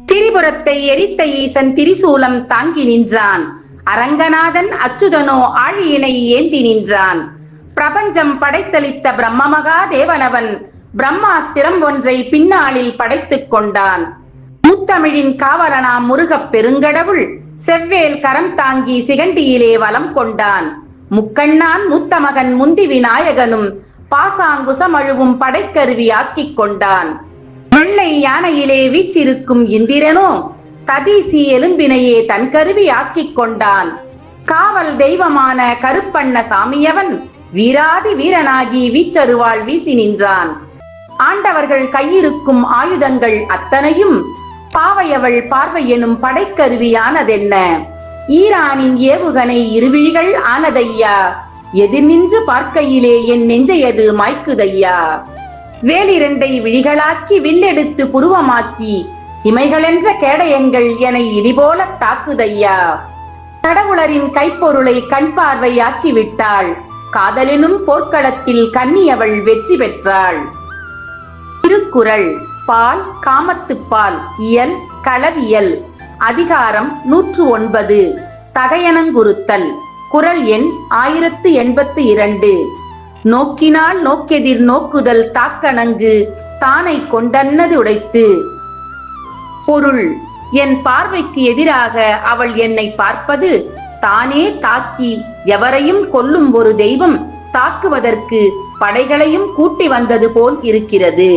திரிபுரத்தை எரித்த ஈசன் திரிசூலம் தாங்கி நின்றான். அரங்கநாதன் அச்சுதனோ ஆழியினை ஏந்தி நின்றான். பிரபஞ்சம் படைத்தளித்த பிரம்மமகா தேவனவன் பிரம்மாஸ்திரம் ஒன்றை பின்னாளில் படைத்துக் கொண்டான். முத்தமிழின் காவலனாம் முருகப் பெருங்கடவுள் செவ்வேல் கரம் தாங்கி சிகண்டியிலே வலம் கொண்டான். முக்கண்ணான் மூத்த மகன் முந்தி விநாயகனும் பாசாங்குசமழுவும் படைக்கருவி ஆக்கிக் கொண்டான். வெள்ளை யானையிலே வீச்சிருக்கும் இந்திரனோ ததீசி எலும்பினையே தன் கருவி ஆக்கிக் கொண்டான். காவல் தெய்வமான கருப்பண்ண சாமியவன் வீராதி வீரனாகி வீச்சருவாள் வீசி நின்றான். ஆண்டவர்கள் கையிருக்கும் ஆயுதங்கள் அத்தனையும் பாவையவள் பார்வை எனும் படைக்கருவியானதென்ன? ஈரானின் ஏவுகணை இருவிழிகள் ஆனதையா, எதிர் நின்று பார்க்கையிலே என் நெஞ்சையது மாய்க்குதையா. வேலிரண்டை விழிகளாக்கி வில்லெடுத்து புருவமாக்கி இமைகளென்ற கேடயங்கள் என இடிபோல தாக்குதையா. கடவுளரின் கைப்பொருளை கண் பார்வையாக்கி விட்டாள். காதலினும் போர்க்களத்தில் கன்னியவள் வெற்றி பெற்றாள். திருக்குறள் பால் காமத்துப்பால் இயல் களவியல் அதிகாரம் 109 தகையனங்குறுத்தல். குறள் எண் 1082. நோக்கினால் நோக்கெதிர் நோக்குதல் தாக்கணங்கு தானை கொண்டன்னது உடைத்து. பொருள்: என் பார்வைக்கு எதிராக அவள் என்னை பார்ப்பது தானே தாக்கி எவரையும் கொல்லும் ஒரு தெய்வம் தாக்குவதற்கு படைகளையும் கூட்டி வந்தது போல் இருக்கிறது.